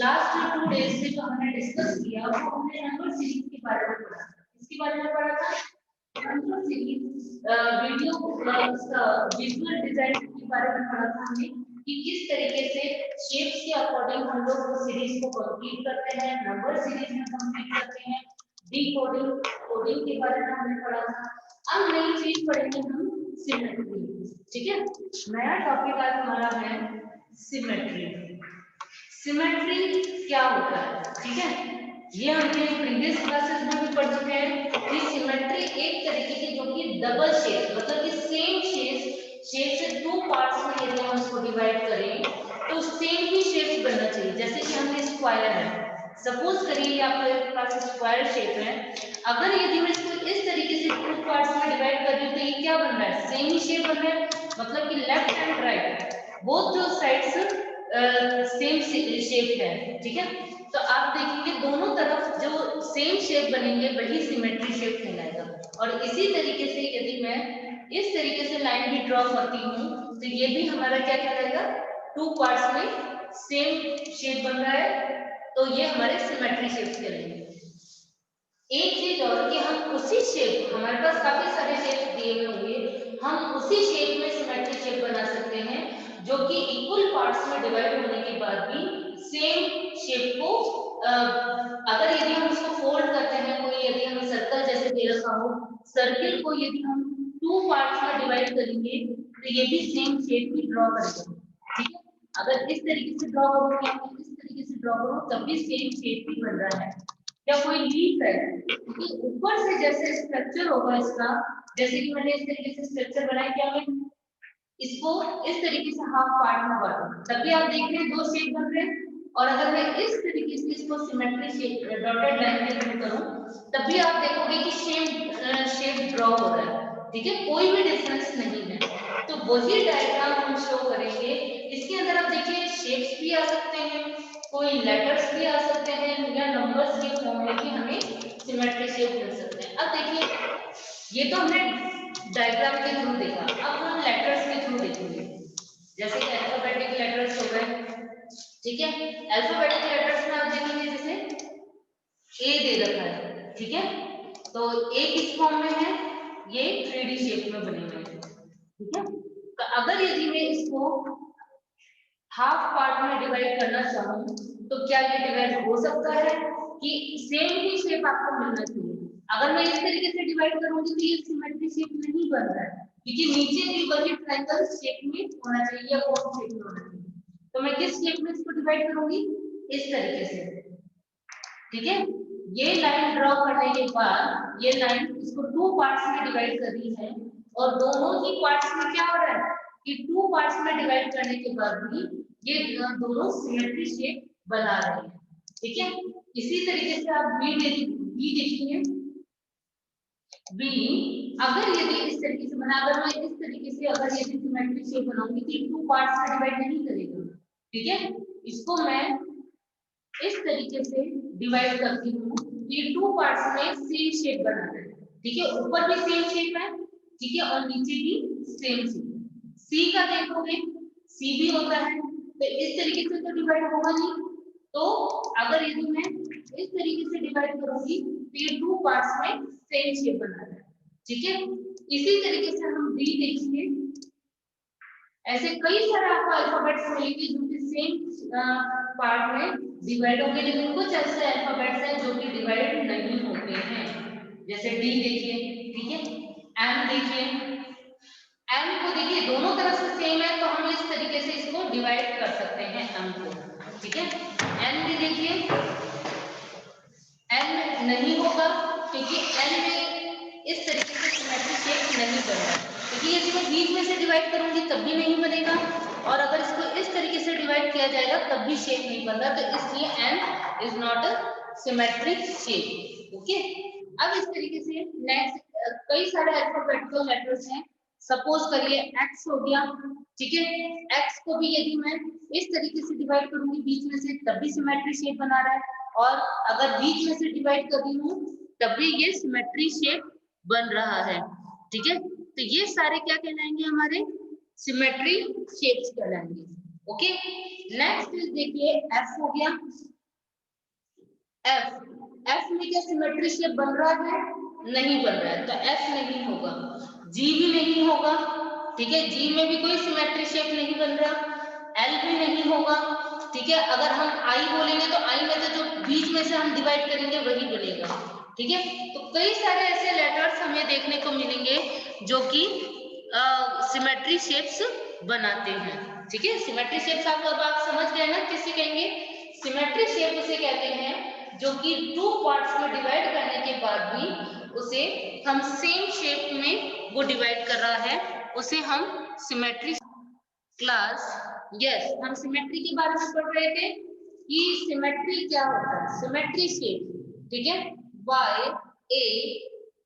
Last 2 days से जो हमने डिस्कस किया वो हमने नंबर सीरीज के बारे में पढ़ा। इसके बारे में पढ़ा था number series video visual design के बारे में पढ़ा था हमने कि किस तरीके से शेप्स के अकॉर्डिंग हम लोग वो सीरीज को कंप्लीट करते हैं, नंबर सीरीज में कंप्लीट करते हैं, डिकोडिंग कोडिंग के बारे में हमने पढ़ा था। अब नई चीज पढ़ेंगे हम सिमेट्री। ठीक है, नया टॉपिक आज हमारा है सिमेट्री। सिमेट्री क्या होता है? ठीक है, ये हमने प्रीवियस क्लासेस में भी पढ़ चुके हैं कि सिमेट्री एक तरीके की जो कि डबल शेप मतलब कि सेम शेप से 2 पार्ट्स में यदि हम इसको डिवाइड करें तो सेम ही शेप बनना चाहिए। जैसे कि हमने स्क्वायर है, सपोज करिए आपके पास स्क्वायर शेप है, अगर यदि मैं इसको इस तरीके से 2 पार्ट्स में डिवाइड कर रही हूं तो ये क्या बन रहा है? सेम ही शेप बन रहा है, मतलब कि लेफ्ट एंड राइट बोथ जो साइड्स सेम शेप है। ठीक है, तो आप देखेंगे दोनों तरफ जो सेम शेप बनेंगे वही सिमेट्री शेप कहलाएगा। और इसी तरीके से यदि मैं इस तरीके से लाइन भी ड्रॉ करती हूँ तो ये भी हमारा क्या कहलाएगा? 2 पार्ट्स में सेम शेप बन रहा है, तो ये हमारे सिमेट्री शेप्स कहलाएंगे। एक चीज और कि हम उसी शेप, हमारे पास काफी सारे शेप दिए हुए होंगे, हम उसी शेप में सिमेट्री शेप बना सकते हैं जो कि इक्वल पार्ट्स में डिवाइड होने के बाद भी सेम शेप को अगर यदि हम इसको फोल्ड करते हैं, कोई यदि हम सर्कल जैसे दे रखा हो, सर्किल को यदि हम 2 पार्ट्स में डिवाइड करेंगे तो ये भी सेम शेप ही ड्रॉ करेगा। ठीक है, अगर इस तरीके से ड्रॉ करूँ या इस तरीके से ड्रॉ करूँ तब भी सेम शेप ही बन रहा है। या कोई लीफ है कि ऊपर से जैसे स्ट्रक्चर होगा इसका, जैसे कि मैंने इस तरीके से स्ट्रक्चर बनाया, क्या मैं इसको इस तरीके से हाफ पार्ट में बांटूं तभी आप देख रहे हैं 2 शेप बन रहे हैं। और अगर मैं इस तरीके से इसको सिमेट्री शेप डॉटेड लाइन के थ्रू करूं तभी आप देखोगे कि शेप ड्रॉ हो रहा है। ठीक है, कोई भी डिफरेंस नहीं है। तो वही डायग्राम हम शो करेंगे। इसके अंदर आप देखिए शेप्स भी आ सकते हैं, कोई लेटर्स भी आ सकते हैं, या नंबर्स के फॉर्म में भी हमें सिमेट्री शेप मिल सकते हैं। अब देखिए ये तो हमने डायग्राम के थ्रू देखा, अब हम लेटर्स के थ्रू देखेंगे। जैसे कि अल्फाबेटिक लेटर्स हो गए। ठीक है, अल्फाबेटिक लेटर्स में आप देखेंगे जैसे ए दे रखा है। ठीक है, तो ए किस फॉर्म में है? ये 3D शेप में बने हुए हैं। ठीक है, तो अगर यदि मैं इसको हाफ पार्ट में डिवाइड करना चाहूँ तो क्या ये डिवाइड हो सकता है? कि सेम ही शेप आपको मिलना चाहिए। अगर मैं इस तरीके से डिवाइड करूंगी तो ये सिमेट्री शेप नहीं बन रहा है, क्योंकि नीचे भी वही ट्रायंगल शेप में होना चाहिए या कोन शेप में होना चाहिए। तो मैं किस शेप में इसको डिवाइड करूंगी? इस तरीके से। ठीक है, ये लाइन ड्रॉ करने के बाद ये लाइन इसको 2 पार्ट्स में डिवाइड कर रही है, और दोनों ही पार्ट्स में क्या हो रहा है कि 2 पार्ट्स में डिवाइड करने के बाद भी ये दोनों सिमेट्री शेप बना रहे हैं। ठीक है, इसी तरीके से आप बी देखिए। बी अगर यदि इस तरीके से बना, अगर मैं इस तरीके से अगर यदि सिमेट्री शेप बनाऊंगी तो 2 पार्ट्स में डिवाइड नहीं करेगा। ठीक है, इसको मैं इस तरीके से डिवाइड करती हूँ, ये 2 पार्ट्स में सेम शेप बना रहे हैं। ठीक है, ऊपर भी सेम शेप है, ठीक है, और नीचे भी सेम शेप। सी का देखोगे, सी भी होता है, तो इस तरीके से तो डिवाइड होगा नहीं। तो अगर यदि मैं इस तरीके से डिवाइड करूंगी तो ये 2 पार्ट्स में सेम शेप बना रहा है। ठीक है, इसी तरीके से हम डी देखेंगे। ऐसे कई सारे आपको अल्फाबेट्स मिलेंगे जो कि सेम पार्ट में डिवाइड होंगे, लेकिन कुछ ऐसे अल्फाबेट्स हैं जो कि डिवाइड नहीं होते हैं। जैसे डी देखिए। ठीक है, एम देखिए, एम को देखिए दोनों तरफ से सेम है तो हम इस तरीके से इसको डिवाइड कर सकते हैं एम को। ठीक है, एन भी देखिए, एन नहीं होगा क्योंकि एन में इस तरीके से सिमेट्री शेप नहीं बन रहा, क्योंकि यदि मैं बीच में से डिवाइड करूंगी तब भी नहीं बनेगा, और अगर इसको इस तरीके से डिवाइड किया जाएगा तब भी शेप नहीं बन रहा, तो इसलिए N is not a symmetric shape. Okay, अब इस तरीके से नेक्स्ट कई सारे अल्फाबेटिकल लेटर्स हैं। सपोज करिए एक्स हो गया। ठीक है, एक्स को भी यदि मैं इस तरीके से डिवाइड करूंगी बीच में से तब भी सिमेट्री शेप बना रहा है, और अगर बीच में से डिवाइड कर रही हूँ तब भी ये सिमेट्री शेप बन रहा है। ठीक है, तो ये सारे क्या कहलाएंगे? हमारे सिमेट्री शेप्स कहलाएंगे। ओके, नेक्स्ट देखिए एफ हो गया। एफ, एफ में क्या सिमेट्री शेप बन रहा है? नहीं बन रहा है, तो एफ नहीं होगा। जी भी नहीं होगा, ठीक है, जी में भी कोई सिमेट्री शेप नहीं बन रहा। एल भी नहीं होगा, ठीक है। अगर हम आई बोलेंगे तो आई में से जो बीच में से हम डिवाइड करेंगे वही बनेगा, ठीक है। तो कई सारे ऐसे लेटर्स हमें देखने को मिलेंगे जो कि सिमेट्री शेप्स बनाते हैं, ठीक है। सिमेट्री शेप्स आप समझ गए ना, किसे कहेंगे? सिमेट्री शेप उसे कहते हैं जो कि टू पार्ट्स में डिवाइड करने के बाद भी उसे हम सेम शेप में वो डिवाइड कर रहा है, उसे हम सिमेट्री क्लास। यस, हम सिमेट्री के बारे में पढ़ रहे थे कि सिमेट्री क्या होता है। सिमेट्री शेप, ठीक है, Y A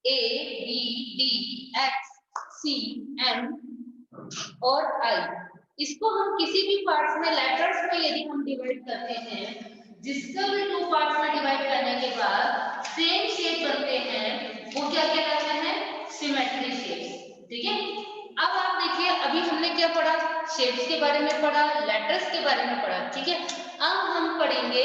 B D X C M और आई, इसको हम किसी भी पार्ट्स में लेटर्स में यदि हम डिवाइड करते हैं, जिसका भी टू पार्ट्स में डिवाइड करने के बाद सेम शेप बनते हैं, वो क्या कहलाते हैं? सिमेट्री शेप, ठीक है। अब आप देखिए, अभी हमने क्या पढ़ा? शेप्स के बारे में पढ़ा, लेटर्स के बारे में पढ़ा, ठीक है। अब हम पढ़ेंगे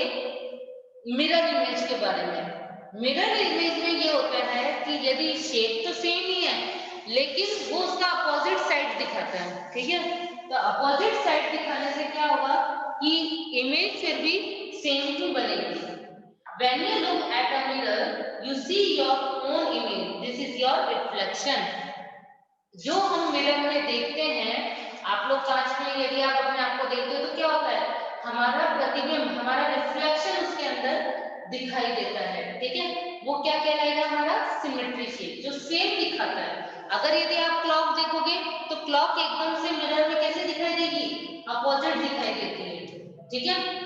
मिरर इमेज के बारे में। मिरर इमेज में ये होता है कि यदि शेप तो सेम ही है लेकिन वो उसका अपोजिट साइड दिखाता है, ठीक है। तो अपोजिट साइड दिखाने से क्या होगा कि इमेज फिर भी सेम ही बनेगी। When you look at a mirror, you see your own image. This is your reflection. जो हम मिरर में देखते हैं, आप लोग कांच में यदि आप अपने आप को देखते हो तो क्या होता है? हमारा प्रतिबिंब, हमारा रिफ्लेक्शन उसके अंदर दिखाई देता है, ठीक है। वो क्या कहलाएगा? हमारा सिमेट्री शेप, जो सेम दिखाता है। अगर यदि आप क्लॉक देखोगे तो क्लॉक एकदम से मिरर में कैसे दिखाई देगी? अपोजिट दिखाई देती है, ठीक है।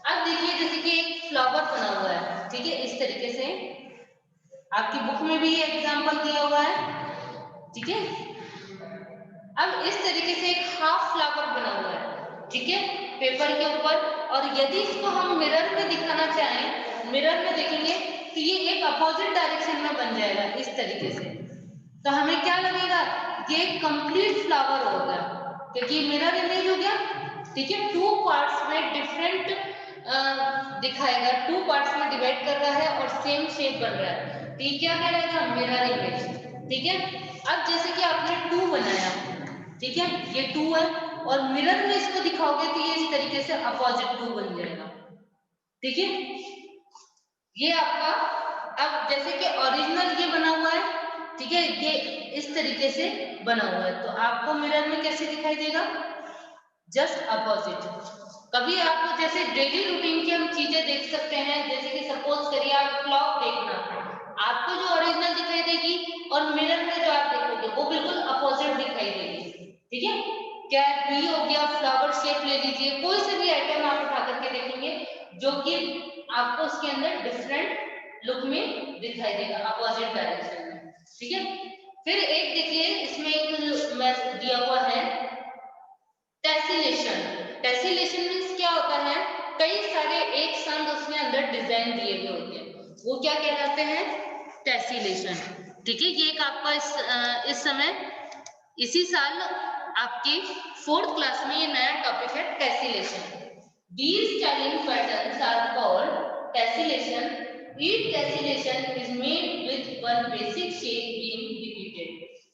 अब देखिए, जैसे कि एक फ्लावर बना हुआ है, ठीक है, इस तरीके से आपकी बुक में भी ये एग्जांपल दिया हुआ है, ठीक है। अब इस तरीके से एक हाफ फ्लावर बना हुआ है, ठीक है, पेपर के ऊपर। और यदि इसको हम मिरर में दिखाना चाहें, मिरर में देखेंगे तो ये एक अपोजिट डायरेक्शन में बन जाएगा इस तरीके से। तो हमें क्या लगेगा? ये कंप्लीट फ्लावर होगा, क्योंकि मिरर इमेज हो गया, ठीक है। टू पार्ट्स में डिफरेंट दिखाएगा, टू पार्ट्स में डिवाइड कर रहा है और सेम शेप बन रहा है, ठीक, क्या कहलाएगा? मिरर इमेज, ठीक है। अब जैसे कि आपने टू बनाया, ठीक है, ये टू है और मिरर में इसको दिखाओगे तो ये इस तरीके से अपोजिट टू बन जाएगा, ठीक है। ये आपका, अब जैसे कि ओरिजिनल ये बना हुआ है, ठीक है, ये इस तरीके से बना हुआ है, तो आपको मिरर में कैसे दिखाई देगा? Just opposite. कभी आपको जैसे डेली रूटीन की हम चीजें देख सकते हैं, जैसे कि सपोज करिए आप क्लॉक देखना, आपको जो ओरिजिनल दिखाई देगी और मिरर में जो आप देखोगे वो बिल्कुल अपोजिट दिखाई देगी, ठीक है। क्या ट्री हो गया, फ्लावर शेप ले लीजिए, कोई से भी आइटम आप उठा करके देखेंगे जो कि आपको उसके अंदर डिफरेंट लुक में दिखाई देगा, अपोजिट डायरेक्शन में, ठीक है। फिर एक देखिए, इसमें एक मैसेज दिया हुआ है टेसिलेशन। टेसिलेशन मीन्स क्या होता है? कई सारे एक संग उसमें अंदर डिजाइन दिए हुए होते हैं, वो क्या कहलाते हैं? टेसिलेशन, ठीक है। ये एक आपका इस समय इसी साल आपके 4th क्लास में ये नया टॉपिक है, tessellation. These styling patterns are called tessellation. Each tessellation is made with one basic shape being repeated.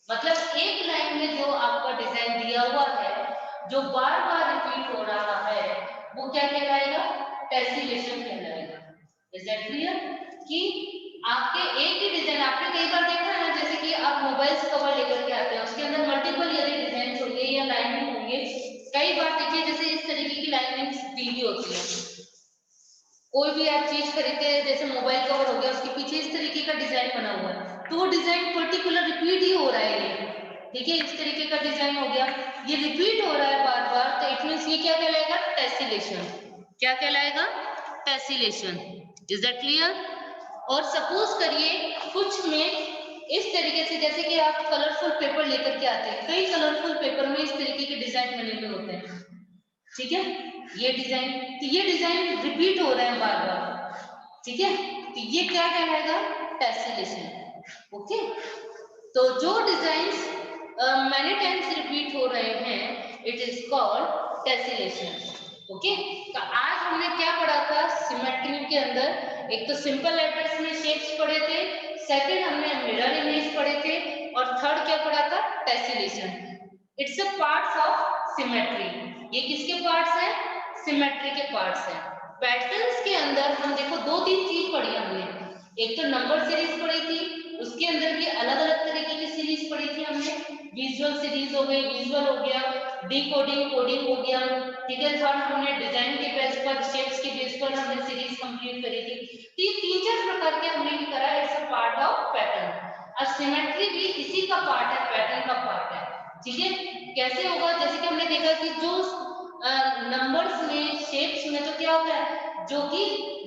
मतलब एक लाइन में जो आपका डिजाइन दिया हुआ है, जो बार बार रिपीट हो रहा है, वो क्या कहलाएगा? टेसिलेशन कहलाएगा। Is that clear? कि आपके एक ही डिजाइन, आपने कई बार देखा है ना, जैसे कि आप मोबाइल कवर लेकर के आते हैं, उसके अंदर मल्टीपल यदि डिजाइन होंगे या लाइनिंग होंगे, कई बार देखिए जैसे इस तरीके की लाइनिंग दी हुई होती है। कोई भी आप चीज खरीदते हैं, जैसे मोबाइल कवर हो गया, उसके पीछे इस तरीके का डिजाइन बना हुआ है, तो वो डिजाइन पर्टिकुलर रिपीट ही हो रहा है ये, ठीक है, इस तरीके का डिजाइन हो गया, ये रिपीट हो रहा है बार बार, तो इट मींस ये क्या कहलाएगा? टेसिलेशन। क्या कहलाएगा? टेसिलेशन। Is that clear? और सपोज करिए कुछ में इस तरीके से, जैसे कि आप कलरफुल पेपर लेकर के आते हैं, कई कलरफुल पेपर में इस तरीके के डिजाइन बने हुए होते हैं, ठीक है, ये डिजाइन, तो ये डिजाइन रिपीट हो रहे हैं बार बार, ठीक है, तो ये क्या कहलाएगा? टेसिलेशन। ओके, तो जो डिजाइंस मैनी टाइम्स रिपीट हो रहे हैं, it is called tessellation. Okay, तो आज हमने क्या पढ़ा था सिमेट्री के अंदर? एक तो सिंपल लेटर्स में शेप्स पढ़े थे, सेकंड हमने मिरर इमेज पढ़े थे, और थर्ड क्या पढ़ा था? Tessellation. It's a parts of symmetry. ये किसके पार्ट्स हैं? सिमेट्री के पार्ट्स हैं। पैटर्न्स के अंदर हम देखो दो तीन चीज पढ़ी हमने। एक तो नंबर सीरीज पढ़ी थी, उसके अंदर भी अलग अलग तरीके की सीरीज पढ़ी थी हमने। विजुअल सीरीज हो गई, विजुअल हो गया, डिकोडिंग कोडिंग हो गया, ठीक है। थर्ड हमने डिजाइन के बेस पर, शेप्स के बेस पर हमने सीरीज कंप्लीट करी थी। तीन चार प्रकार के हमने भी करा। It's a part of pattern. अब सिमेट्री भी इसी का पार्ट है, पैटर्न का पार्ट है, ठीक है। कैसे होगा? जैसे कि हमने देखा कि जो नंबर्स में, शेप्स में तो क्या होता है जो कि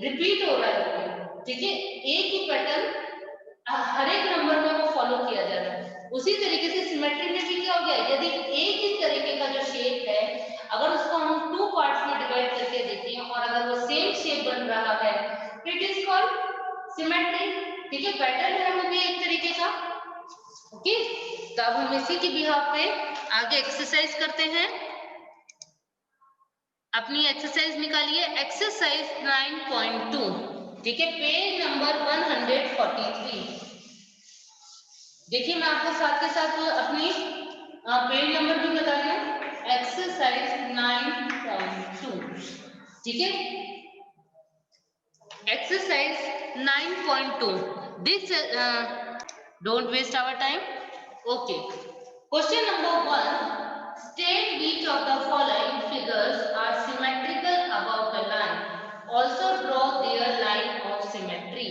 रिपीट हो रहा है, ठीक है। एक ही पैटर्न हर एक नंबर में वो फॉलो किया जा रहा है। उसी तरीके से सिमेट्री में भी क्या हो गया, यदि एक ही तरीके का जो शेप है, अगर उसको हम टू पार्ट्स में डिवाइड करके देखें और अगर वो सेम शेप बन रहा है, इट इज कॉल्ड सिमेट्री, ठीक है। पैटर्न है वो भी एक तरीके का। ओके, तो अब हम इसी के बिहाफ पे आगे एक्सरसाइज करते हैं। अपनी एक्सरसाइज निकालिए, एक्सरसाइज 9.2, ठीक है, पेज नंबर 143। देखिए मैं आपको साथ के साथ अपनी पेज नंबर भी बता रही हूँ। एक्सरसाइज 9.2, ठीक है। Exercise 9.2, this don't waste our time. Okay, question number 1, state which of the following figures are symmetrical about a line, also draw their line of symmetry।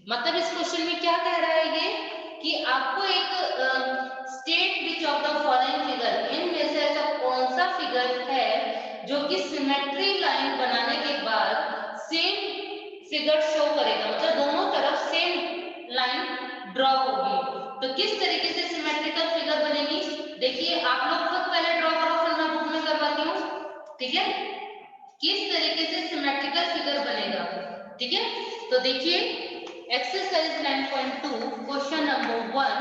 मतलब इस क्वेश्चन में क्या कह रहा है ये कि आपको एक state which of the following figure, इनमें से ऐसा कौन सा फिगर है जो कि सिमेट्री लाइन बनाने के बाद सेम फिगर शो करेगा, मतलब दोनों तरफ सेम लाइन ड्रॉ होगी। तो किस तरीके से सिमेट्रिकल फिगर बनेगी? देखिए आप लोग खुद पहले ड्रॉ करो, फिर मैं बुक में करवाती हूँ, ठीक है। किस तरीके से सिमेट्रिकल फिगर बनेगा, ठीक है। तो देखिए एक्सरसाइज 9.2 क्वेश्चन नंबर 1,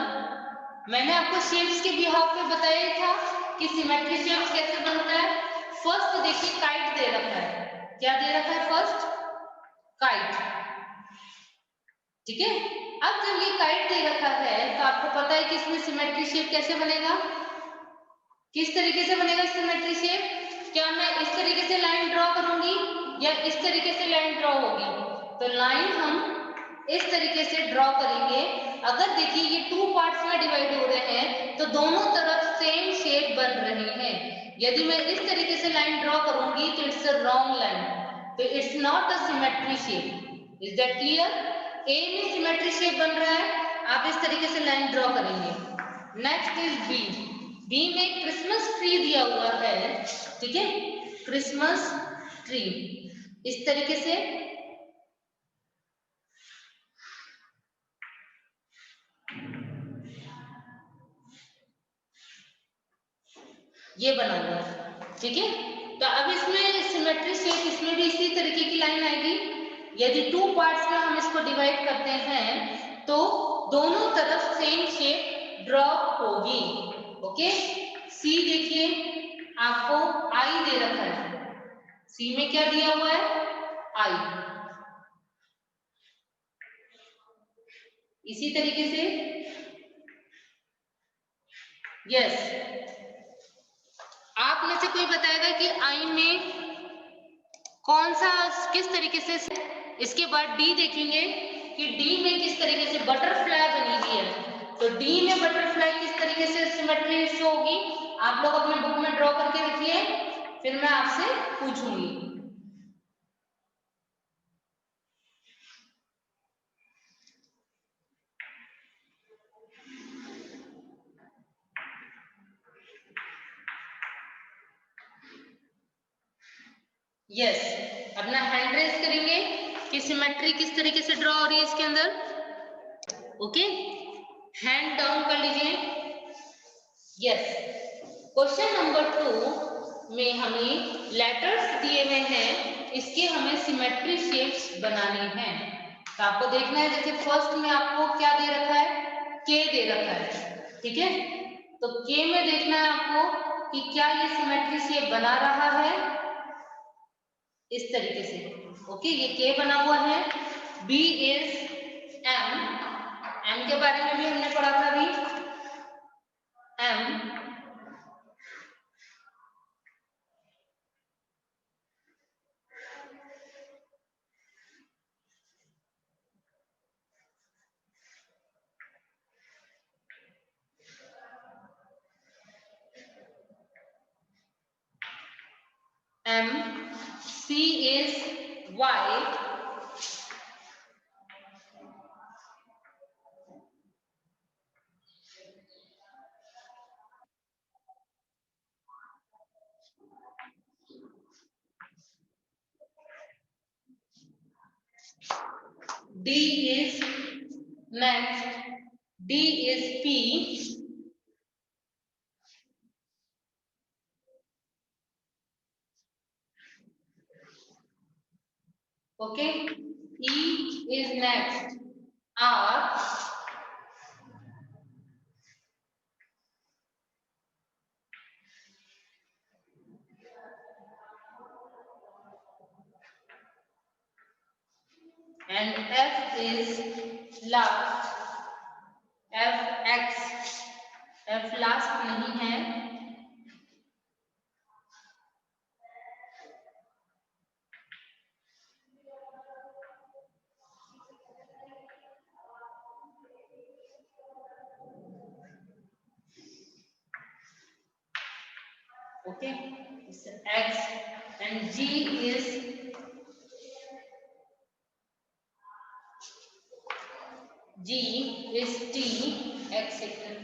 मैंने आपको शेप्स के बिहाफ पे बताया था कि सिमेट्री शेप्स कैसे बनता है। फर्स्ट देखिए काइट दे रखा है, क्या दे रखा है? फर्स्ट काइट, ठीक है। अब जब ये काइट दे रखा है तो आपको पता है कि इसमें सिमेट्री शेप कैसे बनेगा, किस तरीके से बनेगा सिमेट्री शेप? क्या मैं इस तरीके से लाइन ड्रॉ करूंगी या इस तरीके से लाइन ड्रॉ होगी? तो लाइन हम इस तरीके से ड्रॉ करेंगे। अगर देखिए ये टू पार्ट्स में डिवाइड हो रहे हैं तो दोनों तरफ सेम शेप बन रहे हैं। यदि मैं इस तरीके से लाइन ड्रॉ करूंगी तो इट्स अ रॉन्ग लाइन, तो it's not a symmetry shape. Is that clear? A में सिमेट्री शेप बन रहा है, आप इस तरीके से लाइन ड्रॉ करेंगे। Next is B. बी में क्रिसमस ट्री दिया हुआ है, ठीक है, क्रिसमस ट्री इस तरीके से ये बना हुआ है, ठीक है। तो अब इसमें सिमेट्री शेप, इसमें भी इसी तरीके की लाइन आएगी। यदि टू पार्ट्स में हम इसको डिवाइड करते हैं तो दोनों तरफ सेम शेप ड्रॉ होगी। ओके, सी देखिए आपको आई दे रखा है, सी में क्या दिया हुआ है? आई। इसी तरीके से यस, आप में से कोई बताएगा कि आई में कौन सा, किस तरीके से? इसके बाद डी देखेंगे कि डी में किस तरीके से बटरफ्लाई बनी हुई है। तो डी में बटरफ्लाई किस तरीके से सिमेट्री शो होगी, आप लोग अपने बुक में ड्रॉ करके रखिए, फिर मैं आपसे पूछूंगी। यस, अपना हैंड रेज करेंगे कि सिमेट्री किस तरीके से ड्रॉ हो रही है इसके अंदर। ओके, हैंड डाउन कर लीजिए। यस, क्वेश्चन नंबर 2 में हमें लेटर्स दिए हुए हैं, इसके हमें सिमेट्री शेप्स बनानी है। तो आपको देखना है, जैसे फर्स्ट में आपको क्या दे रखा है? के दे रखा है, ठीक है। तो के में देखना है आपको कि क्या ये सिमेट्री शेप बना रहा है, इस तरीके से। ओके, ये के बना हुआ है, बी इज एम, एम के बारे में भी हमने पढ़ा था अभी, M M, C is Y, D is next, D is P, okay, E is next, R, and F is last, F X, F last नहीं है, okay, it's X, and G is T, X second.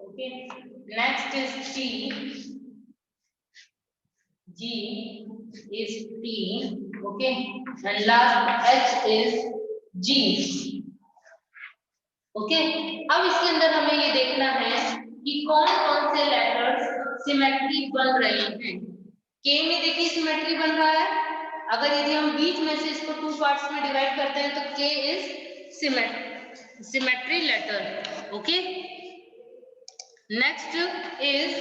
Okay, next is T, G is T, okay, and last H is G, okay। अब इसके अंदर हमें ये देखना है कि कौन कौन से लेटर्स सिमेट्री बन रहे हैं। के में देखिए सिमेट्री बन रहा है, अगर यदि हम बीच में से इसको टू पार्ट्स में डिवाइड करते हैं तो K is symmetry letter, okay. Next is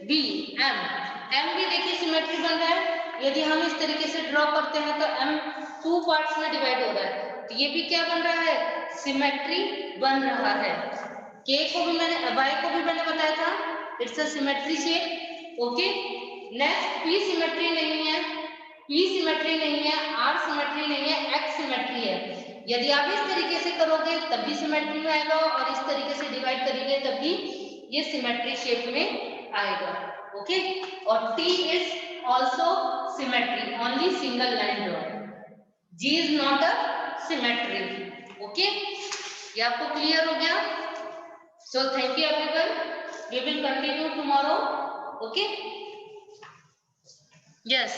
B, M, M भी देखिए सिमेट्री बन रहा है, यदि हम इस तरीके से ड्रॉ करते हैं तो एम टू पार्ट्स में डिवाइड हो रहा है, तो ये भी क्या बन रहा है, सिमेट्री बन रहा है। के को भी मैंने, वाई को भी मैंने बताया था, it's a symmetry shape, okay. Next P symmetry नहीं है, पी सिमेट्री नहीं है, आर सिमेट्री नहीं है, एक्स सिमेट्री है। यदि आप इस तरीके से करोगे तब भी सिमेट्री में आएगा, और इस तरीके से डिवाइड करेंगे तब भी ये सिमेट्री शेप में आएगा, ओके। और T is also symmetry, only single line draw, G is not a symmetry, okay. ये आपको क्लियर हो गया? So thank you everyone, we will continue tomorrow, okay. Yes.